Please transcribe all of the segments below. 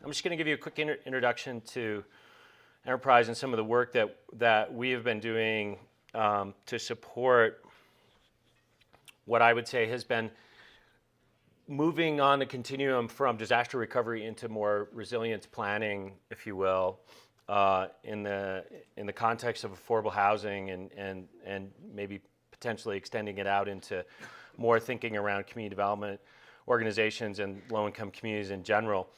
I'm just going to give you a quick introduction to Enterprise and some of the work that we have been doing to support what I would say has been moving on the continuum from disaster recovery into more resilience planning, if you will, in the context of affordable housing and maybe potentially extending it out into more thinking around community development organizations and low-income communities in general.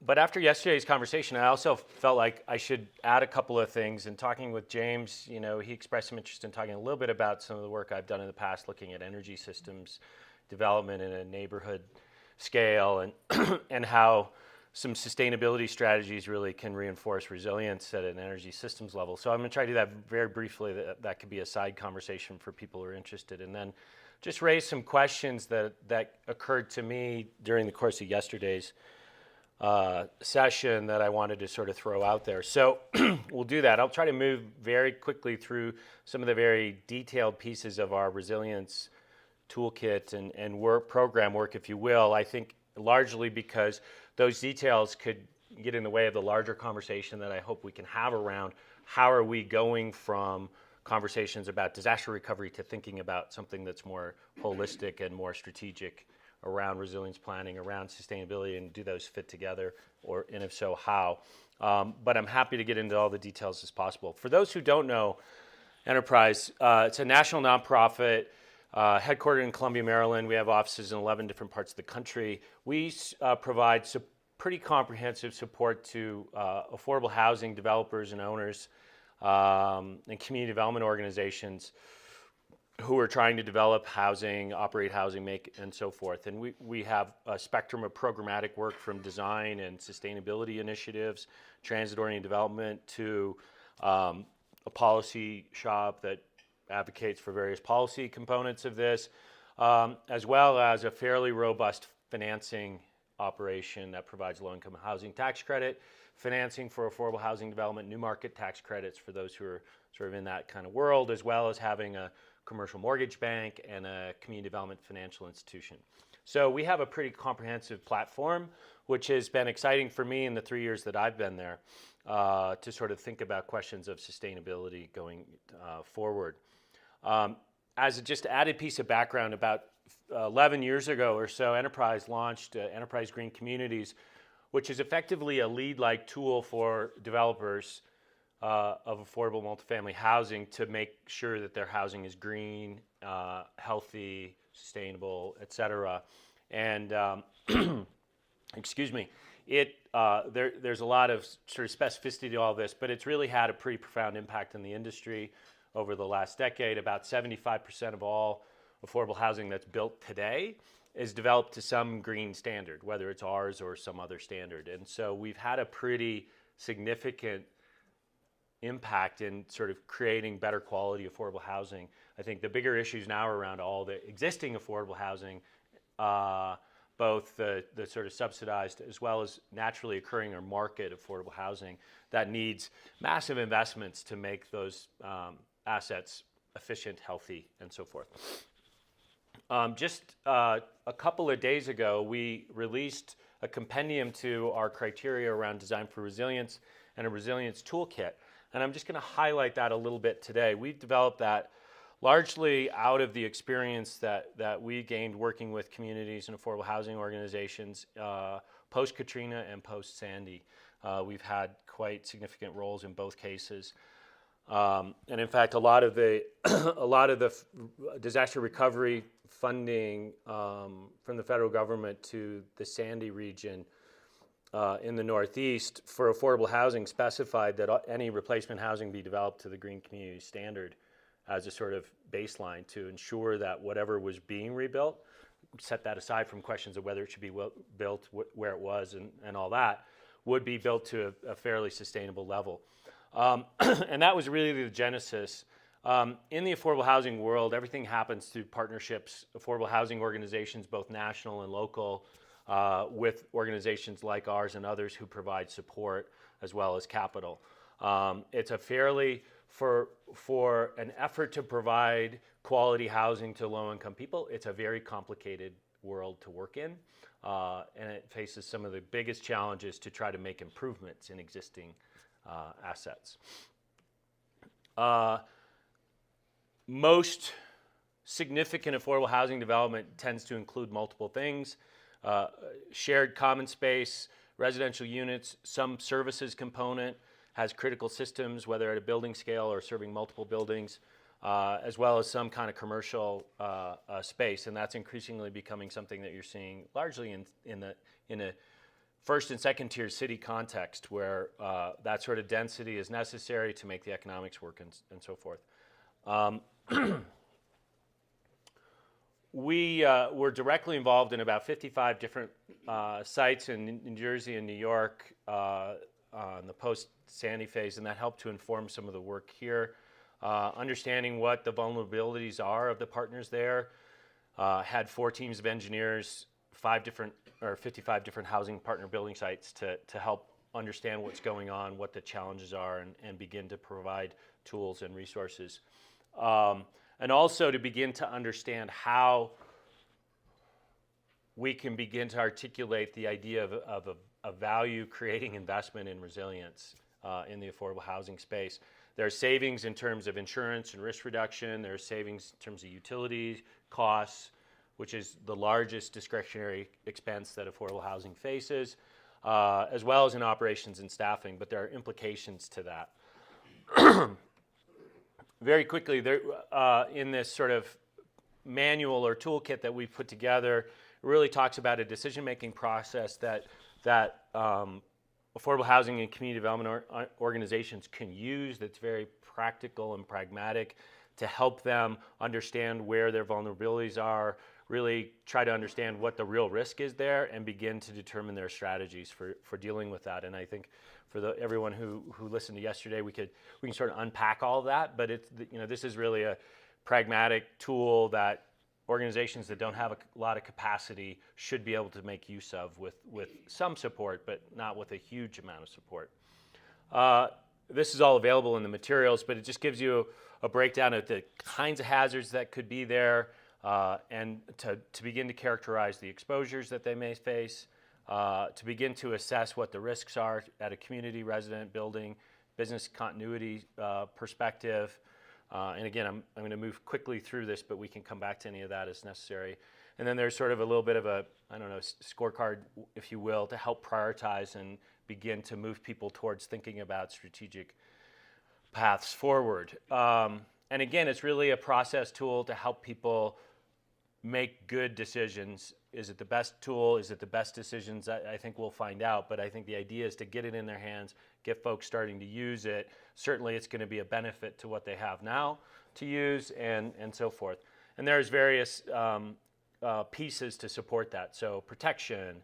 But after yesterday's conversation, I also felt like I should add a couple of things. And talking with James, he expressed some interest in talking a little bit about some of the work I've done in the past, looking at energy systems development in a neighborhood scale, and and how some sustainability strategies really can reinforce resilience at an energy systems level. So I'm going to try to do that very briefly. That could be a side conversation for people who are interested, and then just raise some questions that occurred to me during the course of yesterday's session that I wanted to sort of throw out there. So we'll do that. I'll try to move very quickly through some of the very detailed pieces of our resilience toolkit and program work, if you will. I think largely because those details could get in the way of the larger conversation that I hope we can have around how are we going from conversations about disaster recovery to thinking about something that's more holistic and more strategic around resilience planning, around sustainability, and do those fit together, and if so, how? But I'm happy to get into all the details as possible. For those who don't know Enterprise, it's a national nonprofit headquartered in Columbia, Maryland. We have offices in 11 different parts of the country. We provide pretty comprehensive support to affordable housing developers and owners and community development organizations who are trying to develop housing, operate housing, make, and so forth. And we have a spectrum of programmatic work from design and sustainability initiatives, transit-oriented development, to a policy shop that advocates for various policy components of this, as well as a fairly robust financing operation that provides low-income housing tax credit, financing for affordable housing development, new market tax credits for those who are sort of in that kind of world, as well as having a commercial mortgage bank and a community development financial institution. So we have a pretty comprehensive platform, which has been exciting for me in the 3 years that I've been there to sort of think about questions of sustainability going forward. As a just added piece of background, about 11 years ago or so, Enterprise launched Enterprise Green Communities, which is effectively a lead-like tool for developers of affordable multifamily housing to make sure that their housing is green, healthy, sustainable, et cetera. And excuse me, there's a lot of sort of specificity to all this, but it's really had a pretty profound impact in the industry over the last decade. About 75% of all affordable housing that's built today is developed to some green standard, whether it's ours or some other standard. And so we've had a pretty significant impact in sort of creating better quality affordable housing. I think the bigger issues now are around all the existing affordable housing, both the sort of subsidized as well as naturally occurring or market affordable housing that needs massive investments to make those assets efficient, healthy, and so forth. Just a couple of days ago, we released a compendium to our criteria around design for resilience and a resilience toolkit. And I'm just going to highlight that a little bit today. We've developed that largely out of the experience that we gained working with communities and affordable housing organizations post-Katrina and post-Sandy. We've had quite significant roles in both cases. And in fact, a lot of the disaster recovery funding from the federal government to the Sandy region in the Northeast for affordable housing specified that any replacement housing be developed to the Green Community Standard as a sort of baseline to ensure that whatever was being rebuilt, set that aside from questions of whether it should be built, where it was, and all that, would be built to a fairly sustainable level. And that was really the genesis. In the affordable housing world, everything happens through partnerships, affordable housing organizations, both national and local, with organizations like ours and others who provide support as well as capital. It's a fairly, for an effort to provide quality housing to low-income people, it's a very complicated world to work in, and it faces some of the biggest challenges to try to make improvements in existing assets. Most significant affordable housing development tends to include multiple things: shared common space, residential units, some services component, has critical systems, whether at a building scale or serving multiple buildings, as well as some kind of commercial space. And that's increasingly becoming something that you're seeing largely in a first and second tier city context, where that sort of density is necessary to make the economics work and so forth. We were directly involved in about 55 different sites in New Jersey and New York on the post-Sandy phase, and that helped to inform some of the work here. Understanding what the vulnerabilities are of the partners there, had 4 teams of engineers, 55 different housing partner building sites to help understand what's going on, what the challenges are, and begin to provide tools and resources. And also to begin to understand how we can begin to articulate the idea of a value-creating investment in resilience in the affordable housing space. There are savings in terms of insurance and risk reduction. There are savings in terms of utilities, costs, which is the largest discretionary expense that affordable housing faces, as well as in operations and staffing, but there are implications to that. Very quickly, there, in this sort of manual or toolkit that we've put together, it really talks about a decision-making process that affordable housing and community development organizations can use, that's very practical and pragmatic, to help them understand where their vulnerabilities are, really try to understand what the real risk is there, and begin to determine their strategies for dealing with that. And I think for everyone who listened to yesterday, we can sort of unpack all of that, but this is really a pragmatic tool that organizations that don't have a lot of capacity should be able to make use of with some support, but not with a huge amount of support. This is all available in the materials, but it just gives you a breakdown of the kinds of hazards that could be there, and to begin to characterize the exposures that they may face, to begin to assess what the risks are at a community, resident, building, business continuity perspective. And again, I'm going to move quickly through this, but we can come back to any of that as necessary. And then there's sort of a little bit of a, scorecard, if you will, to help prioritize and begin to move people towards thinking about strategic paths forward. And again, it's really a process tool to help people make good decisions. Is it the best tool? Is it the best decisions? I think we'll find out, but I think the idea is to get it in their hands, get folks starting to use it. Certainly it's going to be a benefit to what they have now to use, and so forth. And there's various pieces to support that. So protection,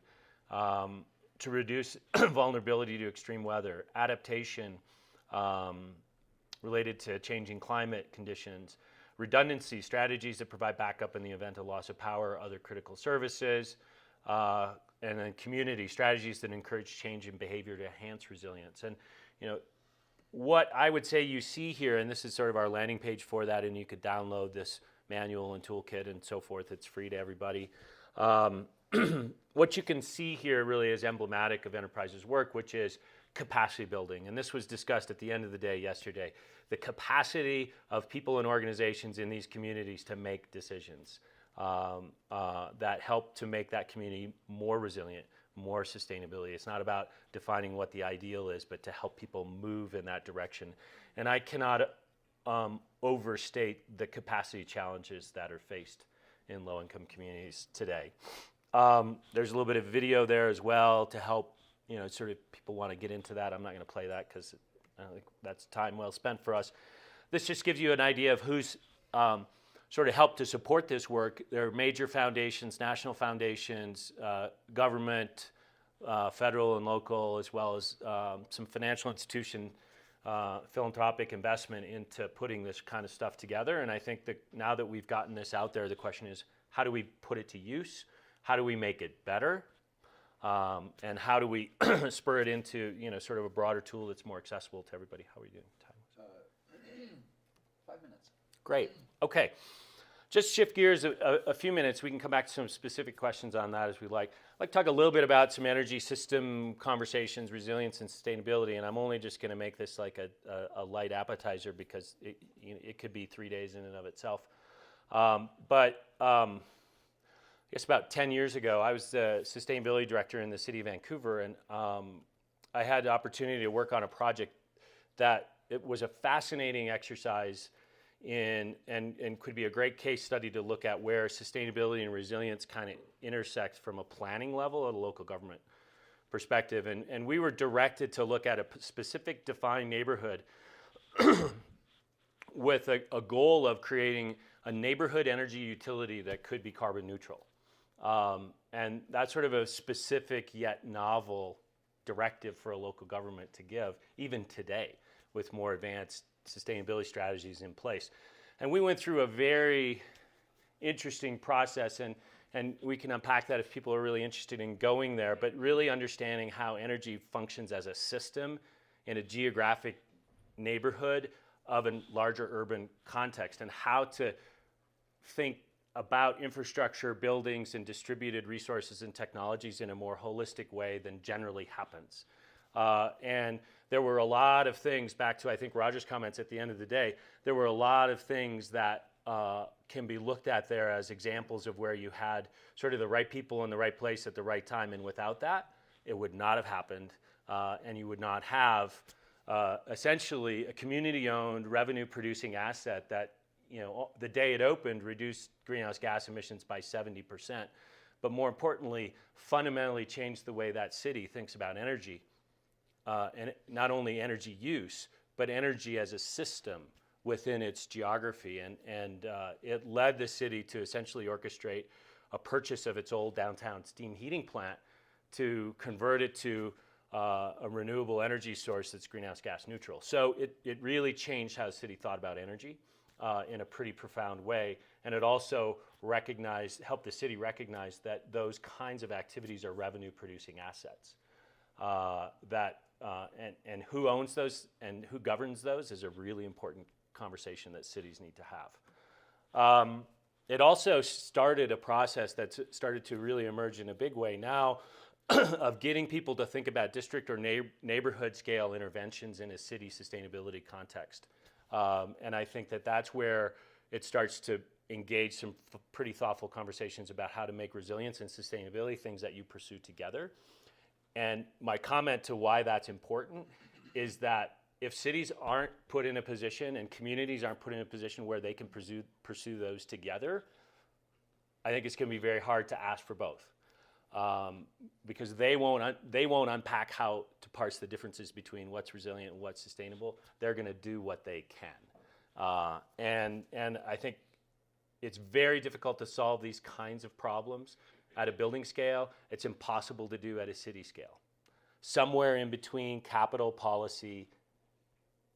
to reduce vulnerability to extreme weather, adaptation related to changing climate conditions, redundancy, strategies that provide backup in the event of loss of power, other critical services, and then community, strategies that encourage change in behavior to enhance resilience. And what I would say you see here, and this is sort of our landing page for that, and you could download this manual and toolkit and so forth. It's free to everybody. What you can see here really is emblematic of Enterprise's work, which is capacity building. And this was discussed at the end of the day yesterday. The capacity of people and organizations in these communities to make decisions that help to make that community more resilient, more sustainability. It's not about defining what the ideal is, but to help people move in that direction. And I cannot overstate the capacity challenges that are faced in low-income communities today. There's a little bit of video there as well to help, sort of people want to get into that. I'm not going to play that because I don't think that's time well spent for us. This just gives you an idea of who's sort of helped to support this work. There are major foundations, national foundations, government, federal and local, as well as some financial institution philanthropic investment into putting this kind of stuff together. And I think that now that we've gotten this out there, the question is, how do we put it to use? How do we make it better? And how do we spur it into, sort of a broader tool that's more accessible to everybody? How are we doing? Time? 5 minutes. Great. Okay. just shift gears a few minutes. We can come back to some specific questions on that as we like. I'd like to talk a little bit about some energy system conversations, resilience and sustainability. And I'm only just going to make this like a light appetizer because it could be 3 days in and of itself. I guess about 10 years ago, I was the sustainability director in the city of Vancouver, and I had the opportunity to work on a project that it was a fascinating exercise and could be a great case study to look at where sustainability and resilience kind of intersect from a planning level at a local government perspective. And we were directed to look at a specific defined neighborhood with a goal of creating a neighborhood energy utility that could be carbon neutral. And that's sort of a specific yet novel directive for a local government to give, even today, with more advanced sustainability strategies in place. And we went through a very interesting process, and we can unpack that if people are really interested in going there, but really understanding how energy functions as a system in a geographic neighborhood of a larger urban context, and how to think about infrastructure, buildings, and distributed resources and technologies in a more holistic way than generally happens. And there were a lot of things, back to I think Roger's comments at the end of the day, there were a lot of things that can be looked at there as examples of where you had sort of the right people in the right place at the right time, and without that, it would not have happened, and you would not have essentially a community-owned, revenue-producing asset that, you know, the day it opened, reduced greenhouse gas emissions by 70%, but more importantly, fundamentally changed the way that city thinks about energy, and not only energy use, but energy as a system within its geography. And it led the city to essentially orchestrate a purchase of its old downtown steam heating plant to convert it to a renewable energy source that's greenhouse gas neutral. So it really changed how the city thought about energy in a pretty profound way. And it also helped the city recognize that those kinds of activities are revenue producing assets. And who owns those and who governs those is a really important conversation that cities need to have. It also started a process that's started to really emerge in a big way now of getting people to think about district or neighborhood scale interventions in a city sustainability context. And I think that that's where it starts to engage some pretty thoughtful conversations about how to make resilience and sustainability things that you pursue together. And my comment to why that's important is that if cities aren't put in a position and communities aren't put in a position where they can pursue those together, I think it's going to be very hard to ask for both, because they won't unpack how to parse the differences between what's resilient and what's sustainable. They're going to do what they can, and I think it's very difficult to solve these kinds of problems at a building scale. It's impossible to do at a city scale. Somewhere in between capital policy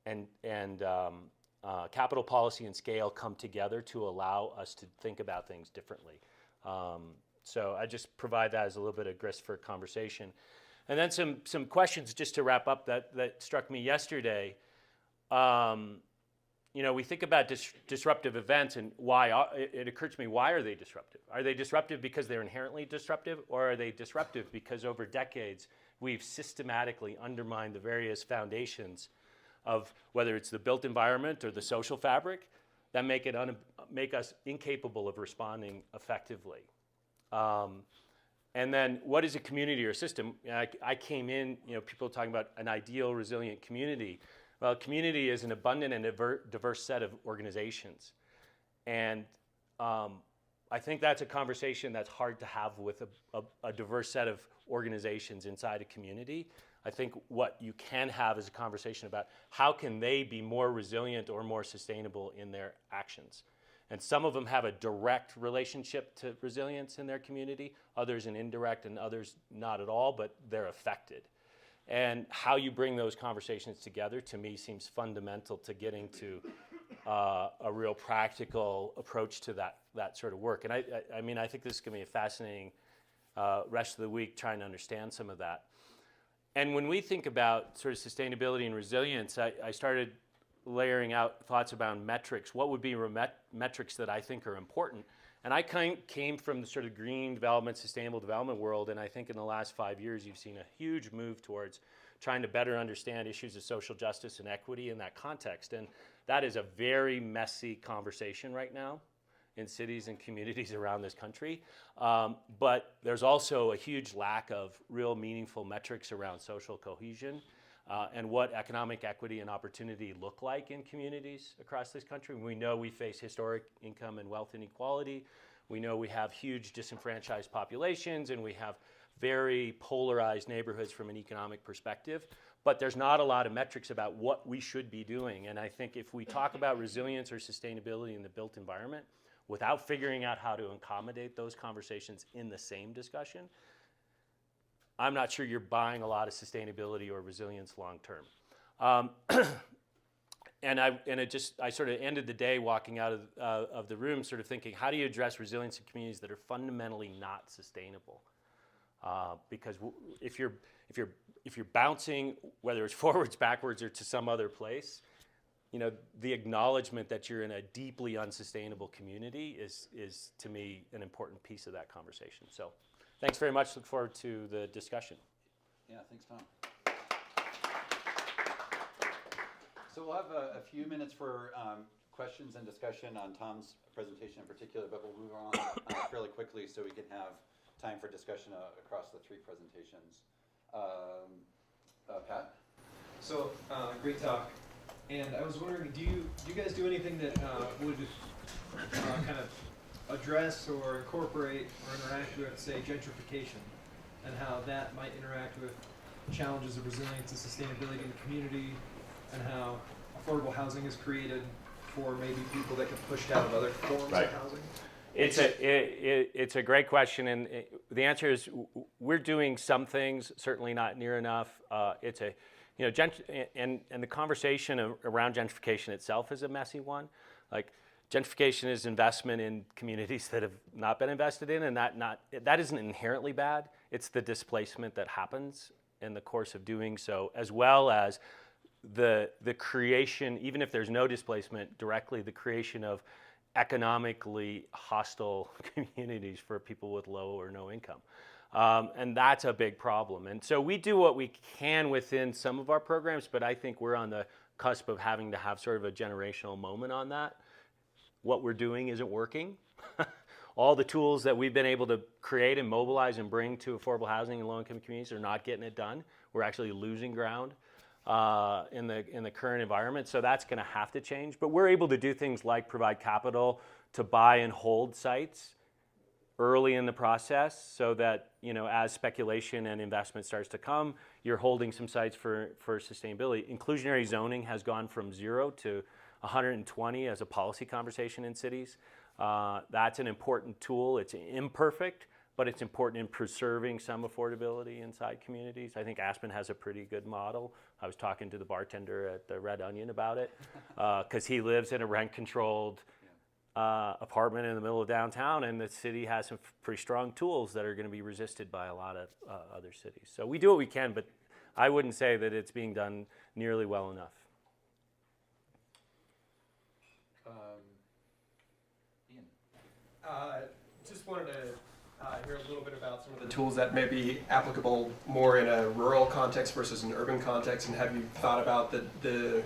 and capital policy and scale come together to allow us to think about things differently. So I just provide that as a little bit of grist for conversation. And then some questions just to wrap up that struck me yesterday. You know, we think about disruptive events and why, it occurred to me, why are they disruptive? Are they disruptive because they're inherently disruptive, or are they disruptive because over decades we've systematically undermined the various foundations of whether it's the built environment or the social fabric that make us incapable of responding effectively? And then what is a community or system? I came in, you know, people talking about an ideal resilient community. Well, community is an abundant and diverse set of organizations. And I think that's a conversation that's hard to have with a diverse set of organizations inside a community. I think what you can have is a conversation about how can they be more resilient or more sustainable in their actions. And some of them have a direct relationship to resilience in their community, others an indirect, and others not at all, but they're affected. And how you bring those conversations together, to me, seems fundamental to getting to a real practical approach to that sort of work. And I mean, I think this is going to be a fascinating rest of the week trying to understand some of that. And when we think about sort of sustainability and resilience, I started layering out thoughts about metrics. What would be metrics that I think are important? And I came from the sort of green development, sustainable development world, and I think in the last 5 years you've seen a huge move towards trying to better understand issues of social justice and equity in that context. And that is a very messy conversation right now in cities and communities around this country. But there's also a huge lack of real meaningful metrics around social cohesion and what economic equity and opportunity look like in communities across this country. We know we face historic income and wealth inequality. We know we have huge disenfranchised populations, and we have very polarized neighborhoods from an economic perspective. But there's not a lot of metrics about what we should be doing. And I think if we talk about resilience or sustainability in the built environment without figuring out how to accommodate those conversations in the same discussion, I'm not sure you're buying a lot of sustainability or resilience long term. I sort of ended the day walking out of the room sort of thinking, how do you address resilience in communities that are fundamentally not sustainable? Because if you're bouncing, whether it's forwards, backwards, or to some other place, the acknowledgement that you're in a deeply unsustainable community is to me an important piece of that conversation. So thanks very much. Look forward to the discussion. Yeah, thanks, Tom. So we'll have a few minutes for questions and discussion on Tom's presentation in particular, but we'll move on fairly quickly so we can have time for discussion across the three presentations. Pat? So, great talk. And I was wondering, do you guys do anything that would kind of address or incorporate or interact with, say, gentrification, and how that might interact with challenges of resilience and sustainability in the community, and how affordable housing is created for maybe people that get pushed out of other forms of housing? It's a great question, and the answer is we're doing some things, certainly not near enough. And the conversation around gentrification itself is a messy one. Like, gentrification is investment in communities that have not been invested in, and that isn't inherently bad. It's the displacement that happens in the course of doing so, as well as the creation, even if there's no displacement directly, the creation of economically hostile communities for people with low or no income. And that's a big problem. And so we do what we can within some of our programs, but I think we're on the cusp of having to have sort of a generational moment on that. What we're doing isn't working. All the tools that we've been able to create and mobilize and bring to affordable housing and low-income communities are not getting it done. We're actually losing ground in the current environment, so that's going to have to change. But we're able to do things like provide capital to buy and hold sites early in the process, so that as speculation and investment starts to come, you're holding some sites for sustainability. Inclusionary zoning has gone from 0 to 120 as a policy conversation in cities. That's an important tool. It's imperfect, but it's important in preserving some affordability inside communities. I think Aspen has a pretty good model. I was talking to the bartender at the Red Onion about it, because he lives in a rent-controlled apartment in the middle of downtown, and the city has some pretty strong tools that are going to be resisted by a lot of other cities. So we do what we can, but I wouldn't say that it's being done nearly well enough. Ian? Just wanted to hear a little bit about some of the tools that may be applicable more in a rural context versus an urban context, and have you thought about the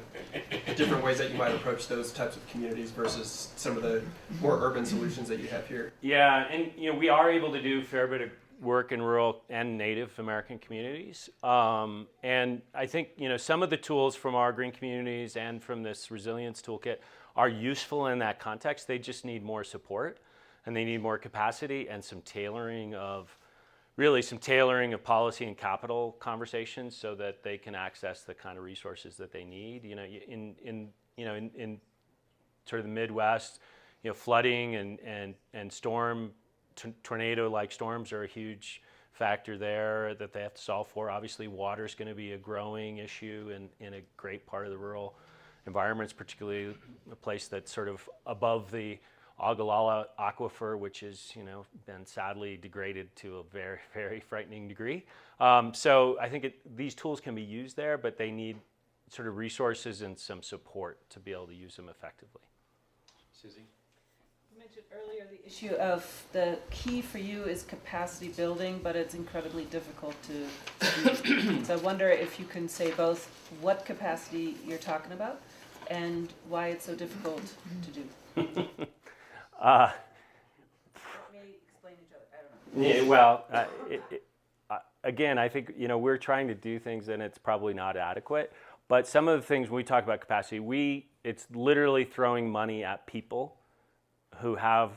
different ways that you might approach those types of communities versus some of the more urban solutions that you have here? Yeah, and we are able to do a fair bit of work in rural and Native American communities, and I think some of the tools from our green communities and from this resilience toolkit are useful in that context. They just need more support, and they need more capacity and some tailoring of policy and capital conversations, so that they can access the kind of resources that they need. In sort of the Midwest, flooding and tornado-like storms are a huge factor there that they have to solve for. Obviously, water is going to be a growing issue in a great part of the rural environments, particularly a place that's sort of above the Ogallala aquifer, which has been sadly degraded to a very, very frightening degree. So I think these tools can be used there, but they need sort of resources and some support to be able to use them effectively. Susie? You mentioned earlier the issue of the key for you is capacity building, but it's incredibly difficult to do. So I wonder if you can say both what capacity you're talking about and why it's so difficult to do. That may explain each other. I don't know. Yeah, well, again, I think we're trying to do things and it's probably not adequate. But some of the things when we talk about capacity, it's literally throwing money at people who have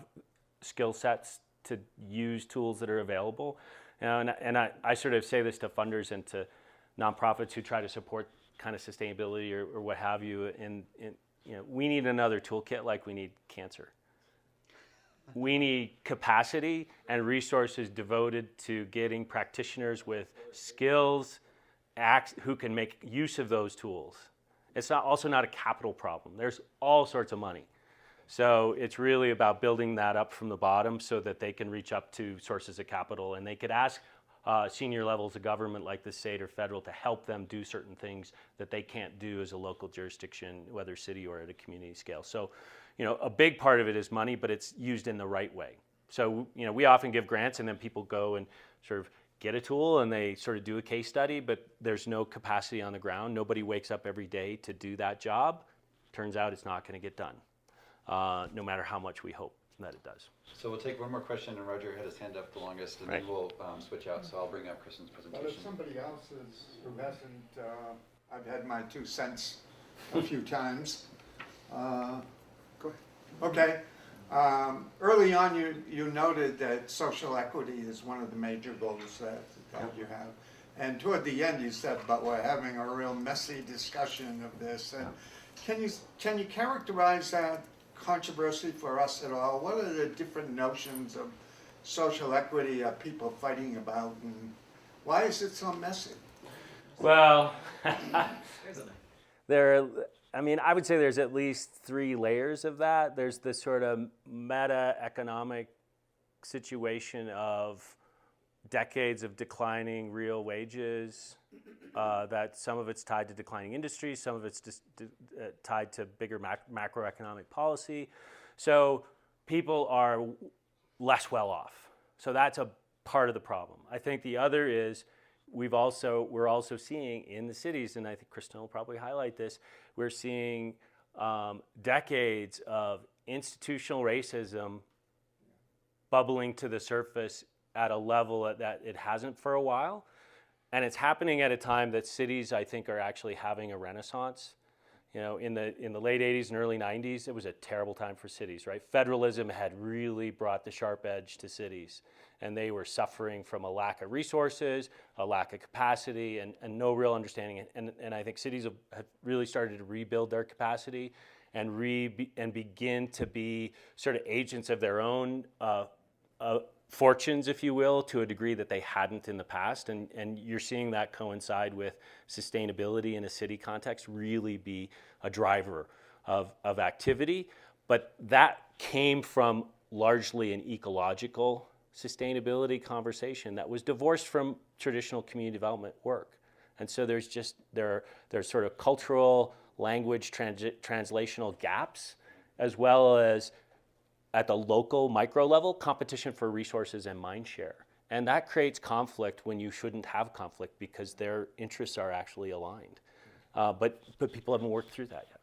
skill sets to use tools that are available. And I sort of say this to funders and to nonprofits who try to support kind of sustainability or what have you. We need another toolkit like we need cancer. We need capacity and resources devoted to getting practitioners with skills who can make use of those tools. It's also not a capital problem. There's all sorts of money. So it's really about building that up from the bottom so that they can reach up to sources of capital and they could ask senior levels of government like the state or federal to help them do certain things that they can't do as a local jurisdiction, whether city or at a community scale. So, a big part of it is money, but it's used in the right way. So, we often give grants and then people go and sort of get a tool and they sort of do a case study, but there's no capacity on the ground. Nobody wakes up every day to do that job. Turns out it's not going to get done, no matter how much we hope that it does. So we'll take one more question, and Roger had his hand up the longest, and Right. then we'll switch out. So I'll bring up Kristen's But presentation. if somebody else who hasn't, I've had my 2 cents a few times. Go ahead. Okay. Early on, you noted that social equity is one of the major goals that you have. And toward the end, you said, but we're having a real messy discussion of this. And can you characterize that controversy for us at all? What are the different notions of social equity are people fighting about, and why is it so messy? Well, I would say there's at least 3 layers of that. There's this sort of meta-economic situation of decades of declining real wages, that some of it's tied to declining industries, some of it's just tied to bigger macroeconomic policy. So people are less well off. So that's a part of the problem. I think the other is we're also seeing in the cities, and I think Kristen will probably highlight this, we're seeing decades of institutional racism bubbling to the surface at a level that it hasn't for a while. And it's happening at a time that cities, I think, are actually having a renaissance. In the late 80s and early 90s, it was a terrible time for cities, right? Federalism had really brought the sharp edge to cities, and they were suffering from a lack of resources, a lack of capacity, and no real understanding. And I think cities have really started to rebuild their capacity and begin to be sort of agents of their own fortunes, if you will, to a degree that they hadn't in the past. And you're seeing that coincide with sustainability in a city context really be a driver of activity. But that came from largely an ecological sustainability conversation that was divorced from traditional community development work. And so there's sort of cultural language translational gaps, as well as at the local micro level, competition for resources and mind share. And that creates conflict when you shouldn't have conflict because their interests are actually aligned. But people haven't worked through that yet.